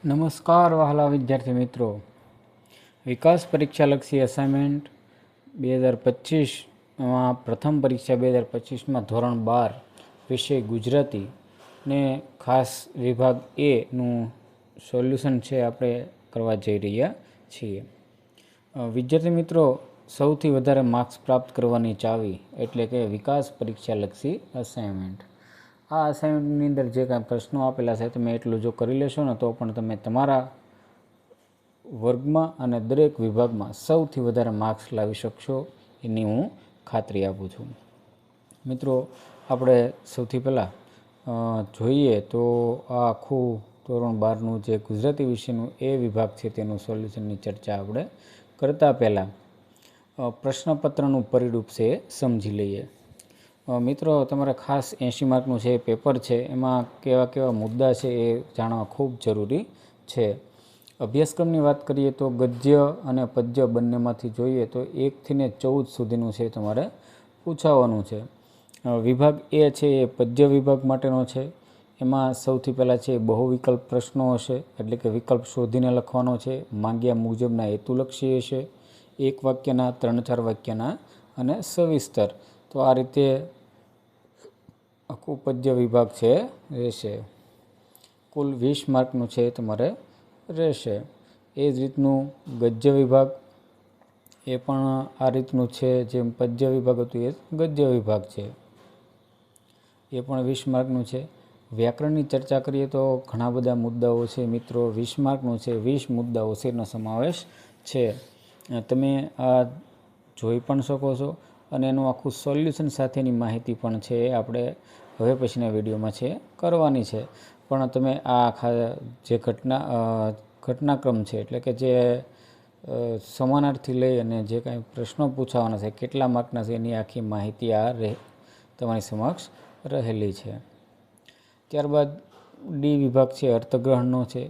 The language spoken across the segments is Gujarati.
નમસ્કાર વહાલા વિદ્યાર્થી મિત્રો, વિકાસ પરીક્ષાલક્ષી અસાઇનમેન્ટ 2025માં પ્રથમ પરીક્ષા 2025માં ધોરણ 12 વિષય ગુજરાતી ને ખાસ વિભાગ એનું સોલ્યુશન છે આપણે કરવા જઈ રહ્યા છીએ. વિદ્યાર્થી મિત્રો, સૌથી વધારે માર્ક્સ પ્રાપ્ત કરવાની ચાવી એટલે કે વિકાસ પરીક્ષાલક્ષી અસાઇનમેન્ટ. આ અસાઇનમેન્ટની અંદર જે કાંઈ પ્રશ્નો આપેલા છે તમે એટલું જો કરી લેશો ને તો પણ તમે તમારા વર્ગમાં અને દરેક વિભાગમાં સૌથી વધારે માર્ક્સ લાવી શકશો એની હું ખાતરી આપું છું. મિત્રો, આપણે સૌથી પહેલાં જોઈએ તો આ આખું ધોરણ 12નું જે ગુજરાતી વિષયનું એ વિભાગ છે તેનું સોલ્યુશનની ચર્ચા આપણે કરતાં પહેલાં પ્રશ્નપત્રનું પરિરૂપ છે એ સમજી લઈએ. મિત્રો, તમારે ખાસ 80 માર્કનું છે પેપર છે, એમાં કેવા કેવા મુદ્દા છે એ જાણવા ખૂબ જરૂરી છે. અભ્યાસક્રમની વાત કરીએ તો ગદ્ય અને પદ્ય બંનેમાંથી જોઈએ તો 1 થી 14 સુધીનું છે તમારે પૂછાવાનું છે. વિભાગ એ છે એ પદ્ય વિભાગ માટેનો છે. એમાં સૌથી પહેલાં છે બહુવિકલ્પ પ્રશ્નો હશે, એટલે કે વિકલ્પ શોધીને લખવાનો છે. માંગ્યા મુજબના હેતુલક્ષી હશે, 1 વાક્યના, 3-4 વાક્યના અને સવિસ્તર. તો આ રીતે આખું પદ્ય વિભાગ છે રહેશે. કુલ 20 માર્કનું છે તમારે રહેશે. એ જ રીતનું ગદ્ય વિભાગ, એ પણ આ રીતનું છે. જેમ પદ્ય વિભાગ હતું એ ગદ્ય વિભાગ છે, એ પણ 20 માર્કનું છે. વ્યાકરણની ચર્ચા કરીએ તો ઘણા બધા મુદ્દાઓ છે મિત્રો. 20 માર્કનું છે, 20 મુદ્દાઓ છે એનો સમાવેશ છે. તમે આ જોઈ પણ શકો છો અને એનું આખું સોલ્યુશન સાથેની માહિતી પણ છે આપણે હવે પછીના વિડીયોમાં છે કરવાની છે. પણ તમે આ આખા જે ઘટનાક્રમ છે, એટલે કે જે સમાનાર્થી લઈ અને જે કાંઈ પ્રશ્નો પૂછાવાના છે, કેટલા માર્કના છે એની આખી માહિતી આ તમારી સમક્ષ રહેલી છે. ત્યારબાદ ડી વિભાગ છે અર્થગ્રહણનો છે.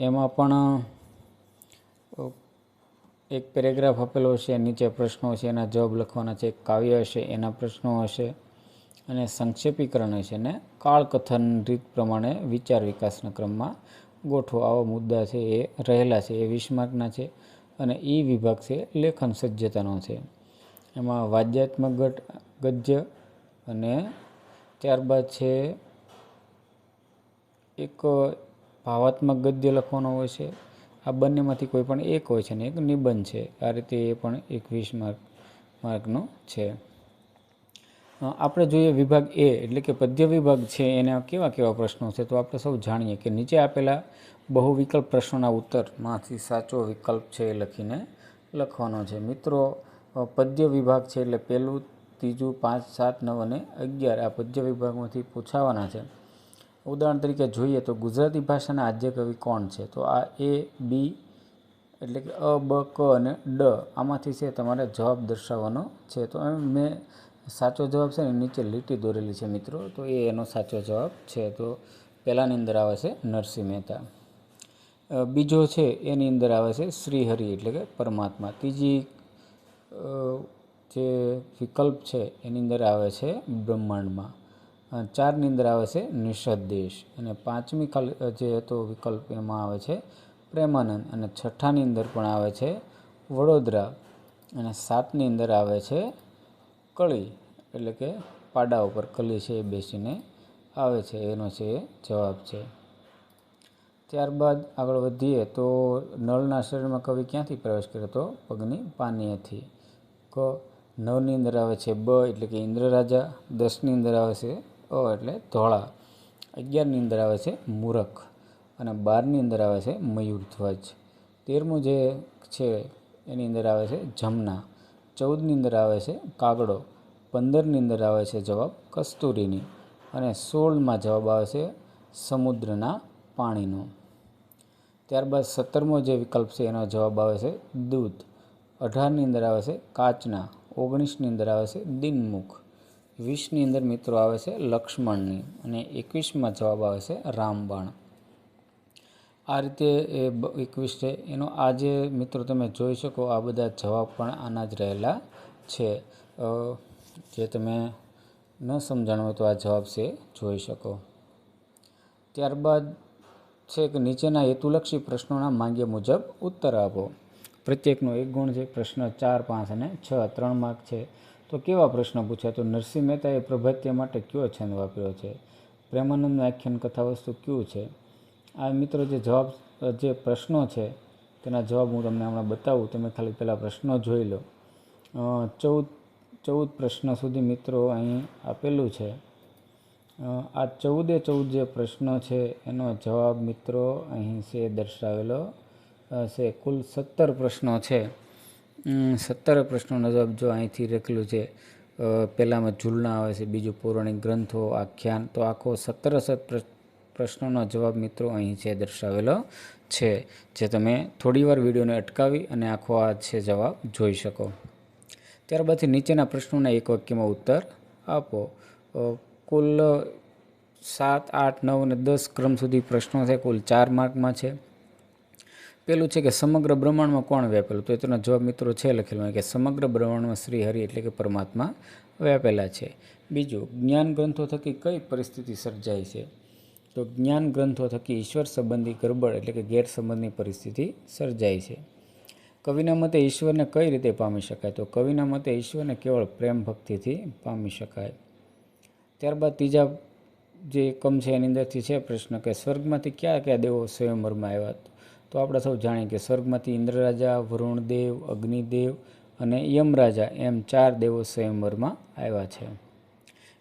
એમાં પણ એક પેરેગ્રાફ આપેલો હશે, નીચે પ્રશ્નો છે એના જવાબ લખવાના છે. કાવ્ય હશે, એના પ્રશ્નો હશે અને સંક્ષેપીકરણ હશે ને કાળકથન રીત પ્રમાણે વિચાર વિકાસના ક્રમમાં ગોઠવો. આવા મુદ્દા છે એ રહેલા છે, એ 20 માર્કના છે. અને ઈ વિભાગ છે લેખન સજ્જતાનો છે. એમાં વાદ્યાત્મક ગદ્ય અને ત્યારબાદ છે એક ભાવાત્મક ગદ્ય લખવાનો હોય છે. આ બંનેમાંથી કોઈ પણ એક હોય છે ને એક નિબંધ છે. આ રીતે એ પણ 21 માર્કનો છે. આપણે જોઈએ વિભાગ એ એટલે કે પદ્ય વિભાગ છે, એના કેવા કેવા પ્રશ્નો છે તો આપણે સૌ જાણીએ કે નીચે આપેલા બહુવિકલ્પ પ્રશ્નોના ઉત્તરમાંથી સાચો વિકલ્પ છે એ લખીને લખવાનો છે. મિત્રો, પદ્ય વિભાગ છે એટલે 1, 3, 5, 7, 9 અને 11 આ પદ્ય વિભાગમાંથી પૂછાવાના છે. ઉદાહરણ તરીકે જોઈએ તો ગુજરાતી ભાષાના આદ્ય કવિ કોણ છે? તો આ એ, બી એટલે કે અ, બ, ક અને ડ આમાંથી છે તમારે જવાબ દર્શાવવાનો છે. તો મેં સાચો જવાબ છે ને નીચે લીટી દોરેલી છે મિત્રો, તો એ એનો સાચો જવાબ છે. તો પહેલાંની અંદર આવે છે નરસિંહ મહેતા. બીજો છે એની અંદર આવે છે શ્રીહરિ એટલે કે પરમાત્મા. ત્રીજી જે વિકલ્પ છે એની અંદર આવે છે બ્રહ્માંડમાં. 4ની અંદર આવે છે નિષદ દેશ અને 5મી જે હતો વિકલ્પ એમાં આવે છે પ્રેમાનંદ અને 6ઠાની અંદર પણ આવે છે વડોદરા અને 7ની અંદર આવે છે કળી એટલે કે પાડા ઉપર કલી છે એ બેસીને આવે છે, એનો છે એ જવાબ છે. ત્યારબાદ આગળ વધીએ તો નળના શરીરમાં કવિ ક્યાંથી પ્રવેશ કર્યો તો પગની પાનીએથી. 9ની અંદર આવે છે બ એટલે કે ઇન્દ્ર રાજા. 10ની અંદર આવે છે અ એટલે ધોળા. 11ની અંદર આવે છે મૂરખ અને 12ની અંદર આવે છે મયુરધ્વજ. 13મું જે છે એની અંદર આવે છે જમના. 14ની અંદર આવે છે કાગડો. 15ની અંદર આવે છે જવાબ કસ્તુરીની અને 16માં જવાબ આવે છે સમુદ્રના પાણીનો. ત્યારબાદ 17મો જે વિકલ્પ છે એનો જવાબ આવે છે દૂધ. 18ની અંદર આવે છે કાચના. 19ની અંદર આવે છે દિનમુખ. 20ની અંદર મિત્રો આવે છે લક્ષ્મણની અને 21માં જવાબ આવે છે રામબાણ. આ રીતે એ 21 છે એનો આજે મિત્રો તમે જોઈ શકો આ બધા જવાબ પણ આના જ રહેલા છે. જે તમે ન સમજાણું હોય તો આ જવાબ છે જોઈ શકો. ત્યારબાદ છે કે નીચેના હેતુલક્ષી પ્રશ્નોના માંગ્યા મુજબ ઉત્તર આપો. પ્રત્યેકનો 1 ગુણ છે. પ્રશ્ન 4, 5 અને 6 3 માર્ક છે. તો કેવા પ્રશ્ન પૂછ્યા? તો નરસિંહ મહેતાએ પ્રભાતિયા માટે કયો છંદ વાપર્યો છે? પ્રેમાનંદનું આખ્યાન કથાવસ્તુ કયું છે? આ મિત્રો જે પ્રશ્નો છે તેના જવાબ હું તમને હમણાં બતાવું. તમે ખાલી પહેલાં પ્રશ્નો જોઈ લો. 14 પ્રશ્ન સુધી મિત્રો અહીં આપેલું છે. આ 14 જે પ્રશ્નો છે એનો જવાબ મિત્રો અહીં છે દર્શાવેલો છે. કુલ 17 પ્રશ્નો છે. 17 પ્રશ્નોનો જવાબ જો અહીંથી લખેલું છે. પહેલામાં ઝૂલના આવે છે, બીજું પૌરાણિક ગ્રંથો, આખ્યાન. તો આખો 17 પ્રશ્નોનો જવાબ મિત્રો અહીં છે દર્શાવેલો છે, જે તમે થોડીવાર વિડીયોને અટકાવી અને આખો આ છે જવાબ જોઈ શકો. ત્યારબાદથી નીચેના પ્રશ્નોના એક વાક્યમાં ઉત્તર આપો. કુલ 7, 8, 9 અને 10 ક્રમ સુધી પ્રશ્નો છે. કુલ 4 માર્કમાં છે. પેલું છે કે સમગ્ર બ્રહ્માંડમાં કોણ વ્યાપેલું? તો તેનો જવાબ મિત્રો છે લખેલો કે સમગ્ર બ્રહ્માંડમાં શ્રી હરિ એટલે કે પરમાત્મા વ્યાપેલા છે. બીજું, જ્ઞાન ગ્રંથો થકી કઈ પરિસ્થિતિ સર્જાય છે? તો જ્ઞાન ગ્રંથો થકી ઈશ્વર સંબંધી ગરબડ એટલે કે ગેરસંબંધની પરિસ્થિતિ સર્જાય છે. કવિના મતે ઈશ્વરને કઈ રીતે પામી શકાય? તો કવિના મતે ઈશ્વરને કેવળ પ્રેમ ભક્તિથી પામી શકાય. ત્યારબાદ ત્રીજા જે એકમ છે એની અંદરથી છે પ્રશ્ન કે સ્વર્ગમાંથી કયા કયા દેવો સ્વયંવરમાં આવ્યા? તો આપણે સૌ જાણીએ કે સ્વર્ગમાંથી ઇન્દ્રરાજા, વરુણદેવ, અગ્નિદેવ અને યમરાજા એમ 4 દેવો સ્વયંવરમાં આવ્યા છે.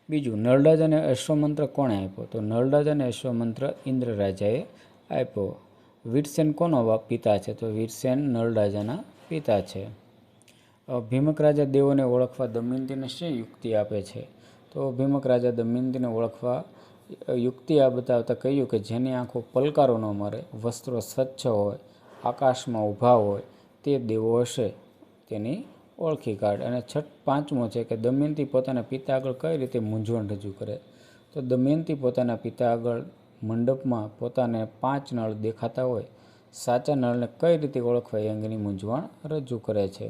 બીજું, નળરાજાને અશ્વમંત્ર કોણે આપ્યો? તો નળરાજાને અશ્વમંત્ર ઇન્દ્રરાજાએ આપ્યો. વીરસેન કોનો પિતા છે? તો વીરસેન નળરાજાના પિતા છે. ભીમક રાજા દેવોને ઓળખવા દમયંતીને શી યુક્તિ આપે છે? તો ભીમક રાજા દમયંતીને ઓળખવા યુક્તિ આ બતાવતા કહ્યું કે જેની આંખો પલકારો ન મારે, વસ્ત્રો સ્વચ્છ હોય, આકાશમાં ઊભા હોય તે દેવો હશે, તેની ઓળખી કાઢ. અને પાંચમો છે કે દમયંતી પોતાના પિતા આગળ કઈ રીતે મૂંઝવણ રજૂ કરે? તો દમયંતી પોતાના પિતા આગળ મંડપમાં પોતાને 5 નળ દેખાતા હોય, સાચા નળને કઈ રીતે ઓળખવા એ અંગેની મૂંઝવણ રજૂ કરે છે.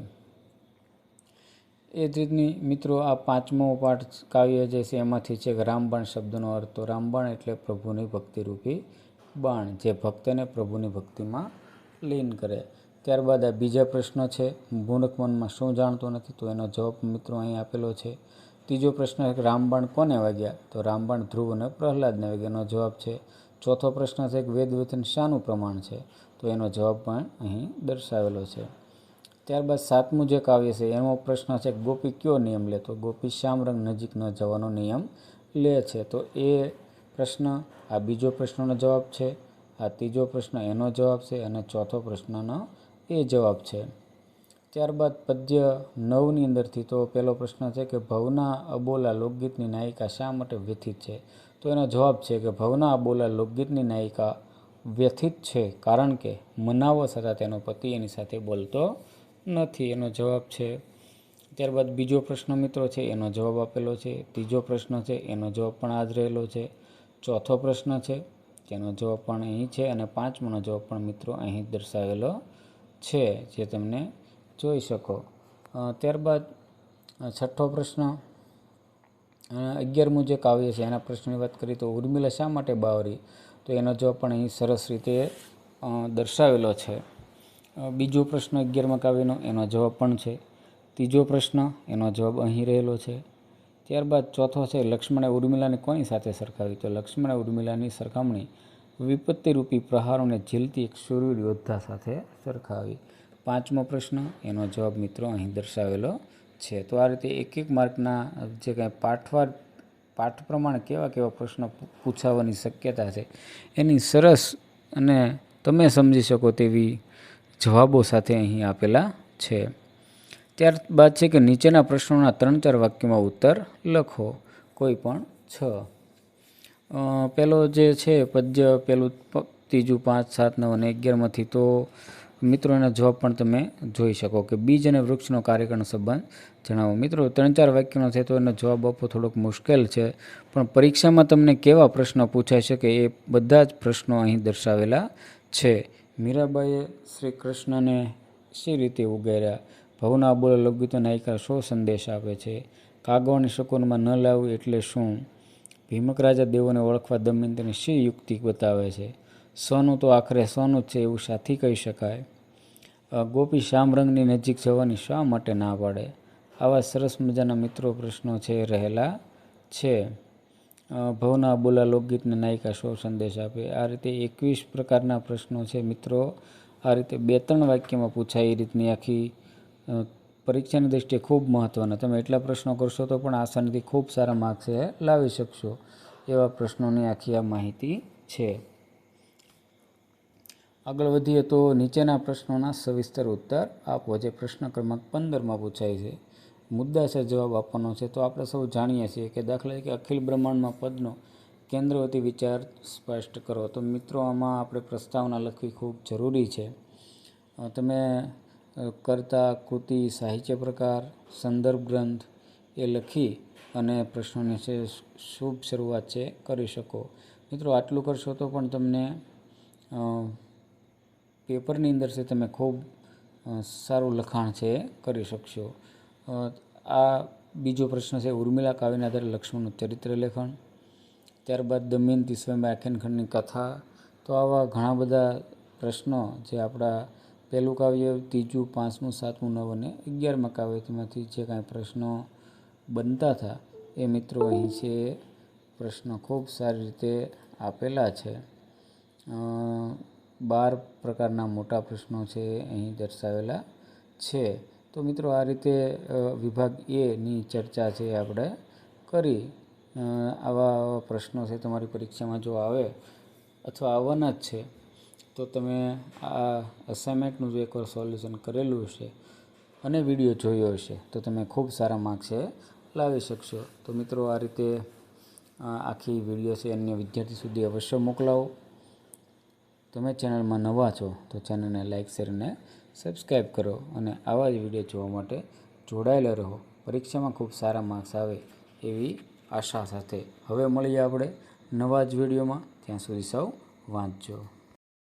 એ જ રીતની મિત્રો આ 5મો પાઠ કાવ્ય જે છે એમાંથી છે કે રામબાણ શબ્દનો અર્થ. તો રામબાણ એટલે પ્રભુની ભક્તિરૂપી બાણ, જે ભક્તને પ્રભુની ભક્તિમાં લીન કરે. ત્યારબાદ આ બીજા પ્રશ્ન છે, મૂર્ખ મનમાં શું જાણતો નથી? તો એનો જવાબ મિત્રો અહીં આપેલો છે. ત્રીજો પ્રશ્ન છે કે રામબાણ કોને વાગ્યા? તો રામબાણ ધ્રુવ અને પ્રહલાદને વાગ્યા, એનો જવાબ છે. ચોથો પ્રશ્ન છે કે વેદવચન શાનું પ્રમાણ છે? તો એનો જવાબ પણ અહીં દર્શાવેલો છે. ત્યારબાદ 7મું જે કાવ્ય છે એનો પ્રશ્ન છે ગોપી કયો નિયમ લે? તો ગોપી શ્યામરંગ નજીક ન જવાનો નિયમ લે છે. તો એ પ્રશ્ન આ બીજો પ્રશ્નનો જવાબ છે, આ ત્રીજો પ્રશ્ન એનો જવાબ છે અને ચોથો પ્રશ્નનો એ જવાબ છે. ત્યારબાદ પદ્ય 9ની અંદરથી તો પહેલો પ્રશ્ન છે કે ભવના અબોલા લોકગીતની નાયિકા શા માટે વ્યથિત છે? તો એનો જવાબ છે કે ભવના અબોલા લોકગીતની નાયિકા વ્યથિત છે કારણ કે મનાવો છતાં તેનો પતિ એની સાથે બોલતો નથી, એનો જવાબ છે. ત્યારબાદ બીજો પ્રશ્ન મિત્રો છે એનો જવાબ આપેલો છે. ત્રીજો પ્રશ્ન છે એનો જવાબ પણ આ જ રહેલો છે. ચોથો પ્રશ્ન છે તેનો જવાબ પણ અહીં છે અને 5મોનો જવાબ પણ મિત્રો અહીં દર્શાવેલો છે, જે તમને જોઈ શકો. ત્યારબાદ 6થો પ્રશ્ન, 11મું જે કાવ્ય છે એના પ્રશ્નની વાત કરીએ તો ઉર્મિલા શા માટે બાવરી? તો એનો જવાબ પણ અહીં સરસ રીતે દર્શાવેલો છે. બીજો પ્રશ્ન 11મા કાવ્યનો એનો જવાબ પણ છે. ત્રીજો પ્રશ્ન એનો જવાબ અહીં રહેલો છે. ત્યારબાદ ચોથો છે લક્ષ્મણે ઉર્મિલાને કોની સાથે સરખાવી? તો લક્ષ્મણે ઉર્મિલાની સરખામણી વિપત્તિરૂપી પ્રહારોને ઝીલતી એક શૂરવીર યોદ્ધા સાથે સરખાવી. 5મો પ્રશ્ન એનો જવાબ મિત્રો અહીં દર્શાવેલો છે. તો આ રીતે એક માર્કના જે કાંઈ પાઠ પ્રમાણે કેવા કેવા પ્રશ્નો પૂછાવાની શક્યતા છે એની સરસ અને તમે સમજી શકો તેવી જવાબો સાથે અહીં આપેલા છે. ત્યારબાદ છે કે નીચેના પ્રશ્નોના 3-4 વાક્યોમાં ઉત્તર લખો, કોઈ પણ 6. પેલો જે છે પદ્ય પેલું, ત્રીજું, 5, 7, 9 અને 11માંથી તો મિત્રોના જવાબ પણ તમે જોઈ શકો કે બીજ અને વૃક્ષનો કાર્યકારણનો સંબંધ જણાવો. મિત્રો 3-4 વાક્યનો છે તો એનો જવાબ આપવો થોડોક મુશ્કેલ છે, પણ પરીક્ષામાં તમને કેવા પ્રશ્નો પૂછાઈ શકે એ બધા જ પ્રશ્નો અહીં દર્શાવેલા છે. મીરાબાઈએ શ્રી કૃષ્ણને શી રીતે ઉગાર્યા? ભવના અબોલા લોકગીતો નાયિકા શો સંદેશ આપે છે? કાગવાણી શકુનમાં ન લાવવું એટલે શું? ભીમક રાજા દેવોને ઓળખવા દમયંતીને શી યુક્તિ બતાવે છે? સોનું તો આખરે સોનું જ છે એવું સાથી કહી શકાય. ગોપી શ્યામ રંગની નજીક જવાની શા માટે ના પાડે? આવા સરસ મજાના મિત્રો પ્રશ્નો છે રહેલા છે. ભવના બોલા લોકગીતને નાયિકા શો સંદેશ આપે. આ રીતે 21 પ્રકારના પ્રશ્નો છે મિત્રો. આ રીતે 2-3 વાક્યમાં પૂછાય એ રીતની આખી પરીક્ષાની દૃષ્ટિએ ખૂબ મહત્ત્વના. તમે એટલા પ્રશ્નો કરશો તો પણ આસાનીથી ખૂબ સારા માર્ક્સ લાવી શકશો એવા પ્રશ્નોની આખી આ માહિતી છે. આગળ વધીએ તો નીચેના પ્રશ્નોના સવિસ્તર ઉત્તર આપો, જે પ્રશ્ન ક્રમાંક 15માં પૂછાય છે. મુદ્દાસર જવાબ આપવાનો છે. તો આપણે સૌ જાણીએ છીએ કે દાખલા તરીકે અખિલ બ્રહ્માંડમાં પદનો કેન્દ્રવતી વિચાર સ્પષ્ટ કરો. તો મિત્રો આમાં આપણે પ્રસ્તાવના લખવી ખૂબ જરૂરી છે. તમે કર્તા, કૃતિ, સાહિત્ય પ્રકાર, સંદર્ભ ગ્રંથ એ લખી અને પ્રશ્નોની છે શુભ શરૂઆત છે કરી શકો. મિત્રો આટલું કરશો તો પણ તમને પેપરની અંદર છે તમે ખૂબ સારું લખાણ છે કરી શકશો. આ બીજો પ્રશ્ન છે ઉર્મિલા કાવ્યના આધારે લક્ષ્મણનું ચરિત્ર લેખન. ત્યારબાદ દમયંતી સ્વયંવર આખ્યાનખંડની કથા. તો આવા ઘણા બધા પ્રશ્નો જે આપણા પહેલું કાવ્ય, ત્રીજું, 5મું, 7મું, 9 અને 11મા કાવ્યમાંથી જે કાંઈ પ્રશ્નો બનતા હતા એ મિત્રો અહીં છે પ્રશ્નો ખૂબ સારી રીતે આપેલા છે. 12 પ્રકારના મોટા પ્રશ્નો છે અહીં દર્શાવેલા છે. તો મિત્રો આ રીતે વિભાગ એની ચર્ચા છે આપણે કરી. આવા પ્રશ્નો છે તમારી પરીક્ષામાં જો આવે અથવા આવવાના જ છે તો તમે આ અસાઇનમેન્ટનું જો એકવાર સોલ્યુશન કરેલું હશે અને વિડીયો જોયો હશે તો તમે ખૂબ સારા માર્ક્સ લાવી શકશો. તો મિત્રો આ રીતે આખી વિડીયો છે અન્ય વિદ્યાર્થી સુધી અવશ્ય મોકલાવો. તમે ચેનલમાં નવા છો તો ચેનલને લાઇક, શેર અને સબસ્ક્રાઈબ કરો અને આવા જ વિડીયો જોવા માટે જોડાયેલા રહો. પરીક્ષામાં ખૂબ સારા માર્ક્સ આવે એવી આશા સાથે હવે મળીએ આપણે નવા જ વિડીયોમાં. ત્યાં સુધી સૌ વાંચજો.